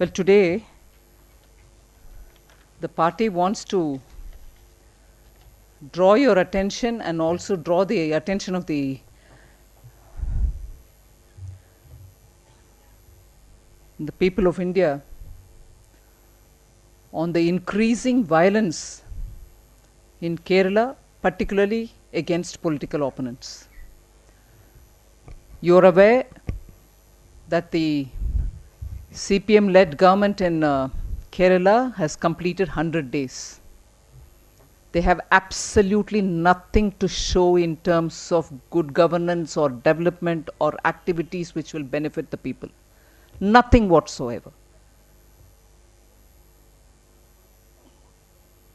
Well, today, the party wants to draw your attention and also draw the attention of the people of India on the increasing violence in Kerala, particularly against political opponents. You're aware that the CPM-led government in Kerala has completed 100 days. They have absolutely nothing to show in terms of good governance or development or activities which will benefit the people. Nothing whatsoever.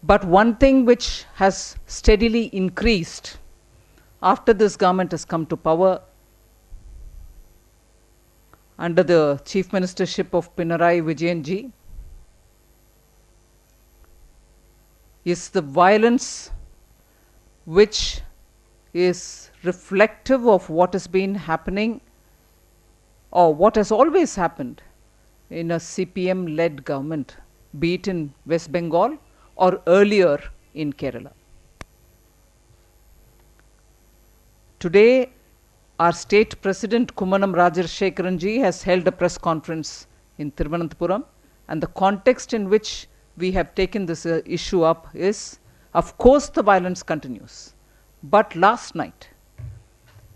But one thing which has steadily increased after this government has come to power under the Chief Ministership of Pinarayi Vijayanji is the violence which is reflective of what has been happening or what has always happened in a CPM-led government, be it in West Bengal or earlier in Kerala. Today, our state president Kumanam Rajasekharanji has held a press conference in Thiruvananthapuram, and the context in which we have taken this issue up is, of course, the violence continues. But last night,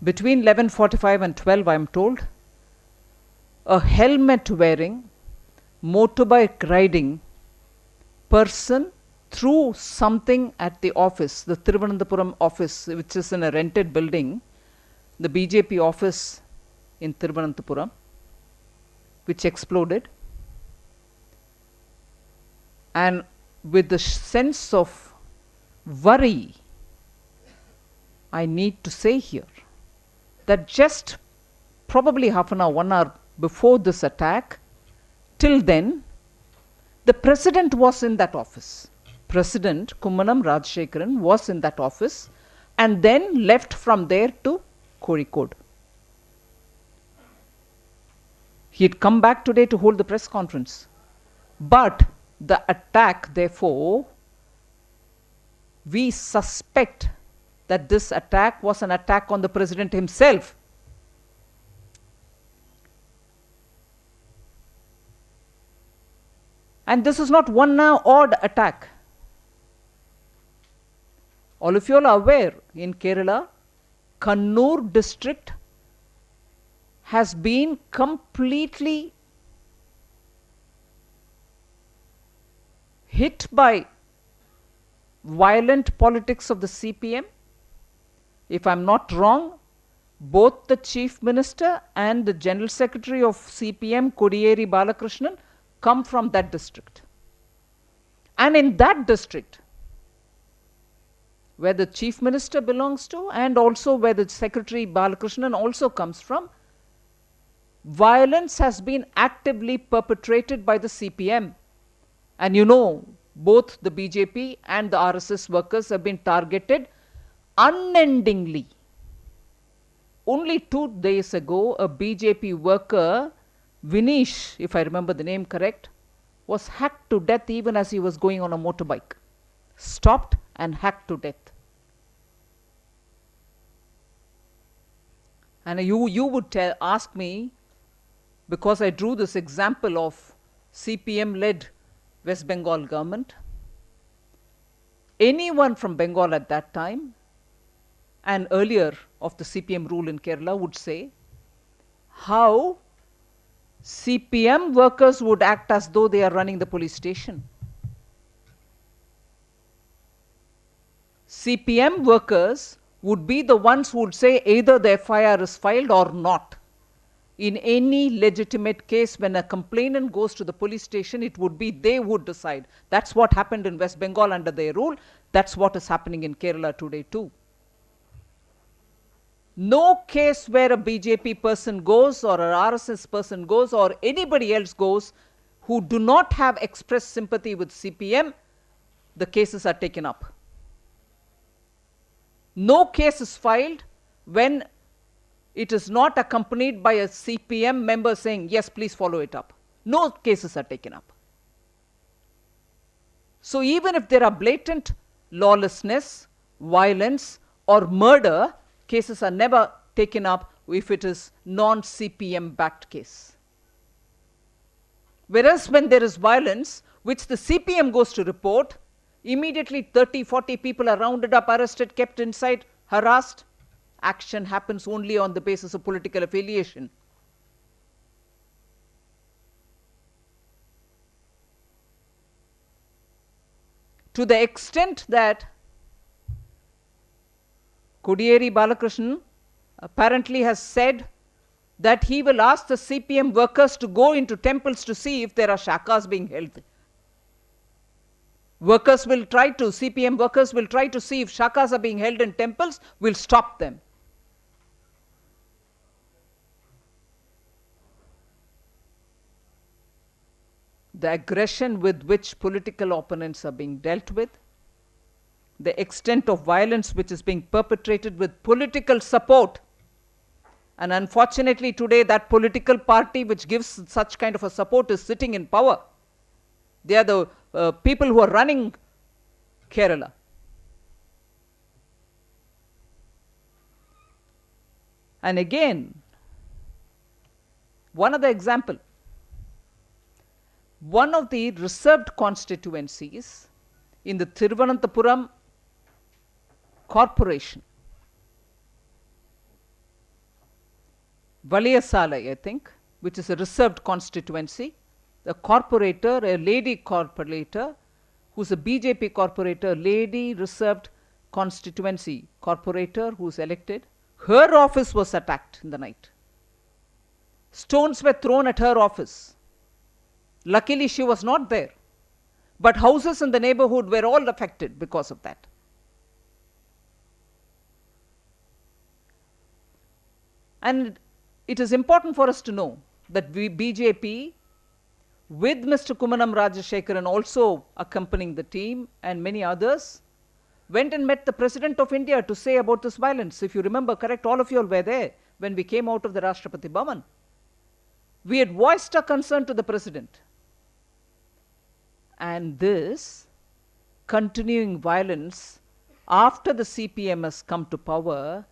between 11:45 and 12, I am told, a helmet-wearing, motorbike riding person threw something at the office, the Thiruvananthapuram office, which is in a rented building, the BJP office in Thiruvananthapuram, which exploded. And with the sense of worry, I need to say here that just probably half an hour, 1 hour before this attack, till then, the president was in that office. President Kumanam Rajashekharan was in that office and then left from there to Kozhikode. He had come back today to hold the press conference. But the attack, therefore, we suspect that this attack was an attack on the president himself. And this is not one odd attack. All of you are aware, in Kerala, Kannur district has been completely hit by violent politics of the CPM. If I'm not wrong, both the Chief Minister and the General Secretary of CPM, Kodiyeri Balakrishnan, come from that district. And in that district, where the Chief Minister belongs to and also where the Secretary Balakrishnan also comes from, violence has been actively perpetrated by the CPM. And you know, both the BJP and the RSS workers have been targeted unendingly. Only 2 days ago, a BJP worker, Vinish, if I remember the name correct, was hacked to death even as he was going on a motorbike. Stopped and hacked to death. And you would ask me, because I drew this example of CPM-led West Bengal government, anyone from Bengal at that time and earlier of the CPM rule in Kerala would say how CPM workers would act as though they are running the police station. CPM workers would be the ones who would say either the FIR is filed or not. In any legitimate case, when a complainant goes to the police station, it would be they would decide. That's what happened in West Bengal under their rule. That's what is happening in Kerala today too. No case where a BJP person goes or an RSS person goes or anybody else goes who do not have expressed sympathy with CPM, the cases are taken up. No case is filed when it is not accompanied by a CPM member saying, yes, please follow it up. No cases are taken up. So even if there are blatant lawlessness, violence, or murder, cases are never taken up if it is non-CPM backed case. Whereas when there is violence, which the CPM goes to report, immediately 30, 40 people are rounded up, arrested, kept inside, harassed. Action happens only on the basis of political affiliation. To the extent that Kodiyeri Balakrishnan apparently has said that he will ask the CPM workers to go into temples to see if there are shakas being held. CPM workers will try to see if shakas are being held in temples, will stop them. The aggression with which political opponents are being dealt with, the extent of violence which is being perpetrated with political support. And unfortunately today that political party which gives such kind of a support is sitting in power. They are the people who are running Kerala. And again, one other example. One of the reserved constituencies in the Thiruvananthapuram Corporation, Valiyasalai, I think, which is a reserved constituency, a corporator, a lady corporator, who's a BJP corporator, lady reserved constituency corporator who's elected, her office was attacked in the night. Stones were thrown at her office. Luckily, she was not there. But houses in the neighborhood were all affected because of that. And it is important for us to know that BJP, with Mr. Kumanam Rajashekharan also accompanying the team and many others, went and met the President of India to say about this violence. If you remember correct, all of you all were there when we came out of the Rashtrapati Bhavan. We had voiced our concern to the President. And this continuing violence after the CPM has come to power,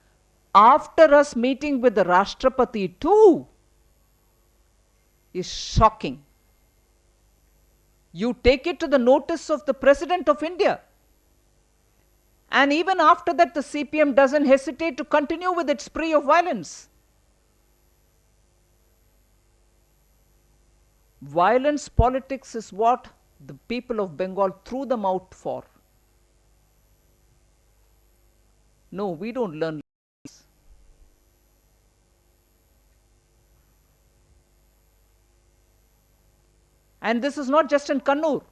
after us meeting with the Rashtrapati too, is shocking. You take it to the notice of the President of India. And even after that, the CPM doesn't hesitate to continue with its spree of violence. Violence politics is what the people of Bengal threw them out for. No, we don't learn this. And this is not just in Kannur.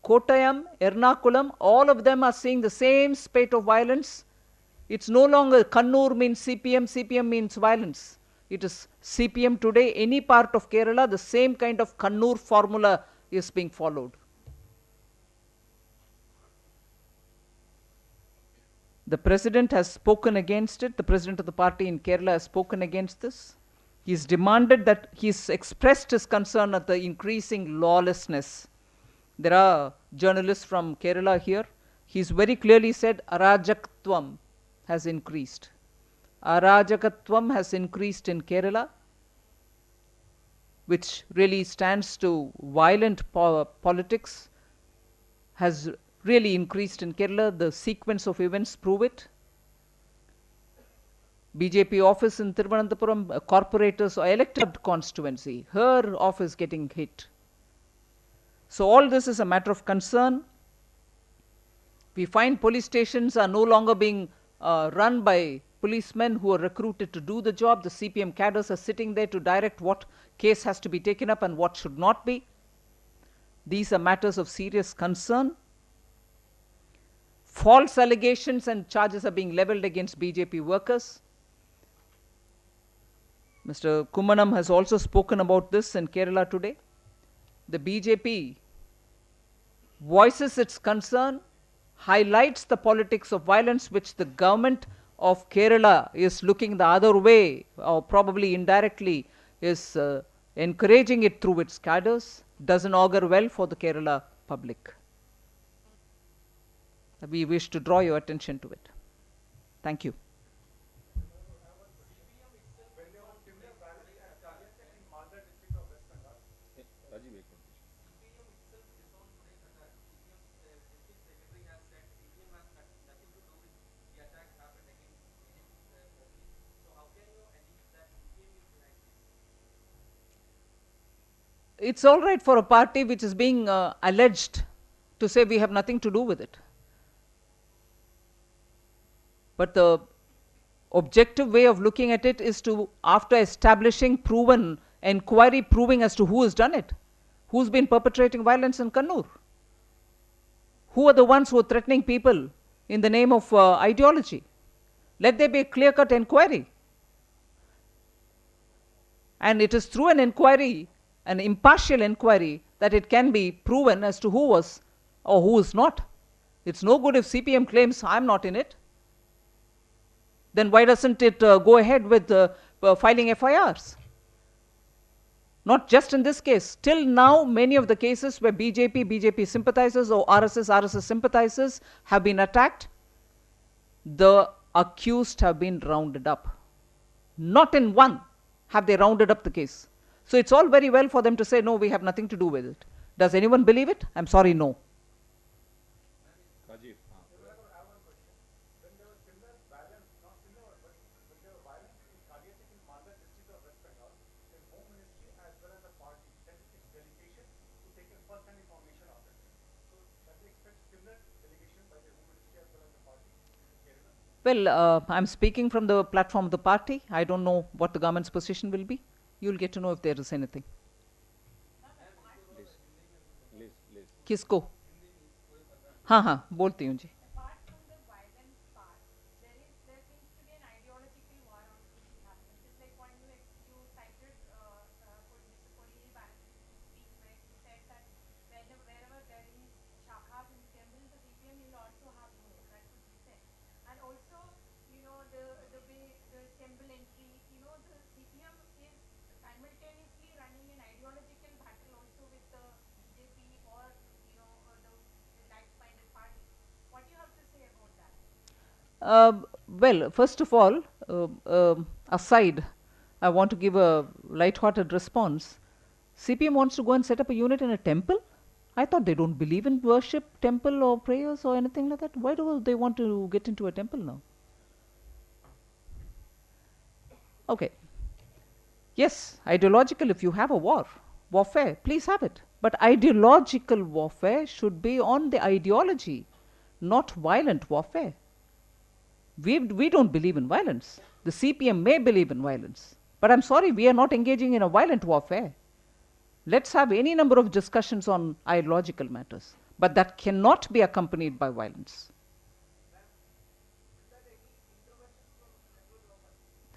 Kottayam, Ernakulam, all of them are seeing the same spate of violence. It's no longer Kannur means CPM, CPM means violence. It is CPM today, any part of Kerala, the same kind of Kannur formula is being followed. The President has spoken against it. The President of the party in Kerala has spoken against this. He's demanded that, he's expressed his concern at the increasing lawlessness. There are journalists from Kerala here. He's very clearly said Arajaktvam has increased. Arajakatvam has increased in Kerala, which really stands to violent politics, has really increased in Kerala. The sequence of events prove it. BJP office in Thiruvananthapuram, corporators or elected constituency, her office getting hit. So all this is a matter of concern. We find police stations are no longer being run by policemen who are recruited to do the job. The CPM cadres are sitting there to direct what case has to be taken up and what should not be. These are matters of serious concern. False allegations and charges are being leveled against BJP workers. Mr. Kumanam has also spoken about this in Kerala today. The BJP voices its concern, highlights the politics of violence which the government of Kerala is looking the other way, or probably indirectly is encouraging it through its cadres doesn't augur well for the Kerala public. We wish to draw your attention to it. Thank you. It's all right for a party which is being alleged to say we have nothing to do with it. But the objective way of looking at it is to, after establishing proven inquiry proving as to who has done it, who's been perpetrating violence in Kannur, who are the ones who are threatening people in the name of ideology. Let there be a clear-cut inquiry. And it is through an inquiry, an impartial inquiry, that it can be proven as to who was or who is not. It's no good if CPM claims I'm not in it. Then why doesn't it go ahead with filing FIRs? Not just in this case. Till now, many of the cases where BJP sympathizers or RSS sympathizers have been attacked, the accused have been rounded up. Not in one have they rounded up the case. So it's all very well for them to say, no, we have nothing to do with it. Does anyone believe it? I'm sorry, no. Well, I'm speaking from the platform of the party. I don't know what the government's position will be. You'll get to know if there is anything. किसको? हाँ हाँ बोलती हूँ जी. Well, first of all, aside, I want to give a light-hearted response. CPM wants to go and set up a unit in a temple? I thought they don't believe in worship, temple or prayers or anything like that. Why do they want to get into a temple now? Okay. Yes, ideological, if you have a warfare, please have it. But ideological warfare should be on the ideology, not violent warfare. We don't believe in violence. The CPM may believe in violence. But I'm sorry, we are not engaging in a violent warfare. Let's have any number of discussions on ideological matters. But that cannot be accompanied by violence.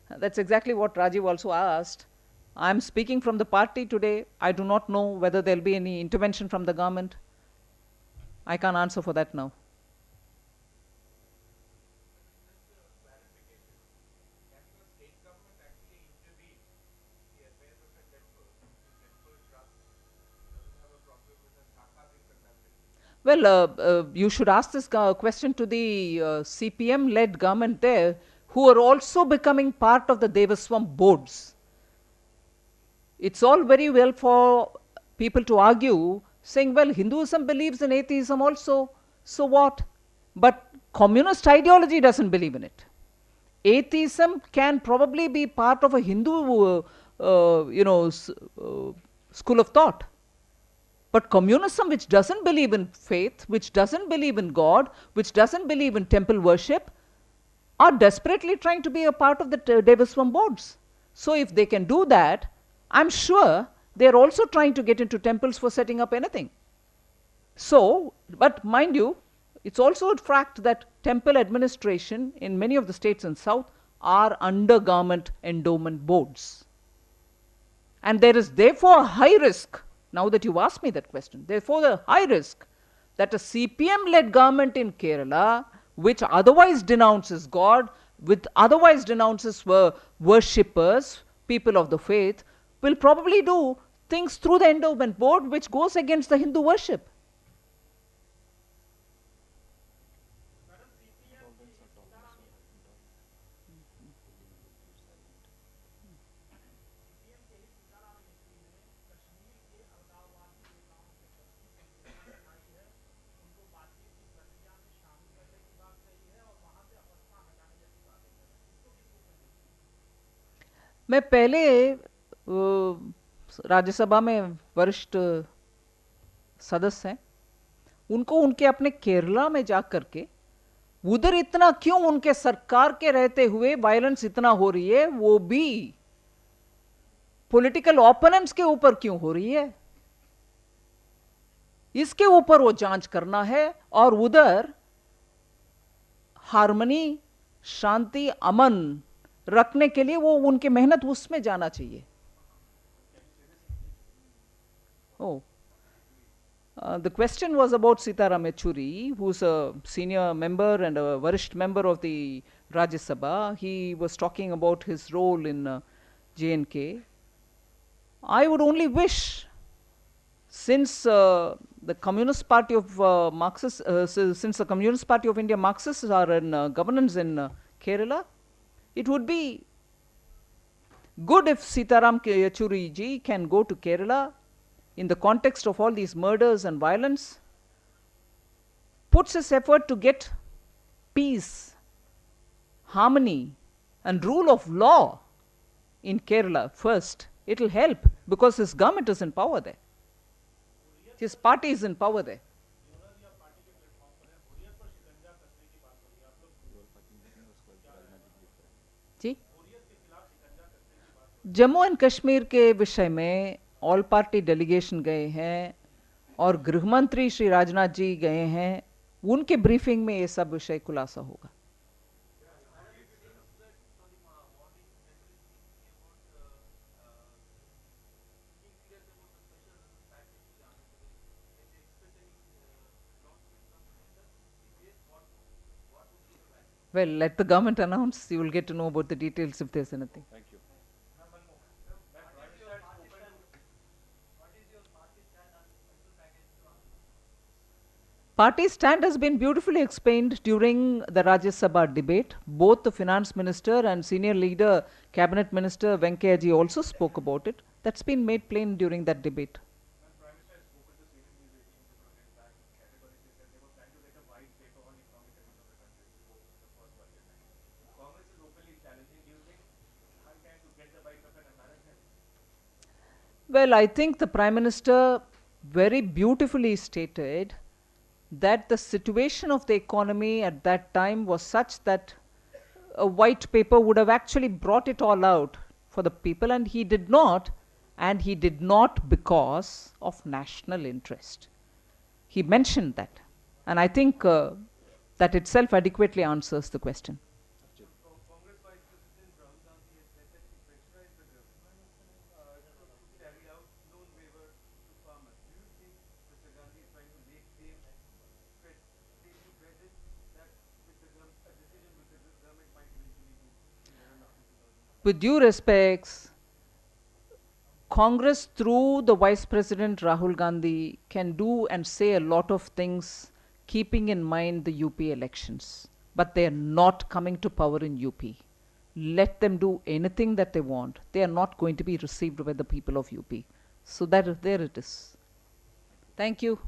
That's exactly what Rajiv also asked. I'm speaking from the party today. I do not know whether there'll be any intervention from the government. I can't answer for that now. Well, you should ask this question to the CPM-led government there, who are also becoming part of the Devaswam boards. It's all very well for people to argue, saying, well, Hinduism believes in atheism also, so what? But communist ideology doesn't believe in it. Atheism can probably be part of a Hindu, school of thought. But communism, which doesn't believe in faith, which doesn't believe in God, which doesn't believe in temple worship, are desperately trying to be a part of the Devaswam boards. So if they can do that, I'm sure they're also trying to get into temples for setting up anything. So, but mind you, it's also a fact that temple administration in many of the states in South are under government endowment boards. And there is therefore a high risk. Now that you've asked me that question, therefore the high risk that a CPM-led government in Kerala, which otherwise denounces God, which otherwise denounces worshippers, people of the faith, will probably do things through the endowment board which goes against the Hindu worship. मैं पहले राज्यसभा में वरिष्ठ सदस्य हैं, उनको उनके अपने केरला में जा करके उधर इतना क्यों उनके सरकार के रहते हुए वायलेंस इतना हो रही है, वो भी पॉलिटिकल ओपोनेंट्स के ऊपर क्यों हो रही है, इसके ऊपर वो जांच करना है और उधर हार्मनी, शांति, अमन रखने के लिए वो उनकी मेहनत उसमें जाना चाहिए. The question was about Sitaram Yechury, who's a senior member and a varisht member of the Rajya Sabha. He was talking about his role in J&K. I would only wish, since the Communist Party of since the Communist Party of India Marxists are in governance in Kerala, it would be good if Sitaram Yechury ji can go to Kerala in the context of all these murders and violence, puts his effort to get peace, harmony, and rule of law in Kerala first. It will help because his government is in power there. His party is in power there. जी, Jammu and Kashmir के विषय में all party delegation गए हैं और गृह मंत्री श्री राजनाथ जी गए हैं, उनके ब्रीफिंग में ये सब विषय खुलासा होगा. Well, let the government announce. You will get to know about the details if there's anything. Thank you. Party stand has been beautifully explained during the Rajya Sabha debate. Both the finance minister and senior leader, cabinet minister Venkaiah ji also spoke about it. That's been made plain during that debate. Well, I think the Prime Minister very beautifully stated that the situation of the economy at that time was such that a white paper would have actually brought it all out for the people, and he did not because of national interest. He mentioned that, and I think that itself adequately answers the question. With due respects, Congress through the Vice President Rahul Gandhi can do and say a lot of things keeping in mind the UP elections. But they are not coming to power in UP. Let them do anything that they want. They are not going to be received by the people of UP. So there it is. Thank you.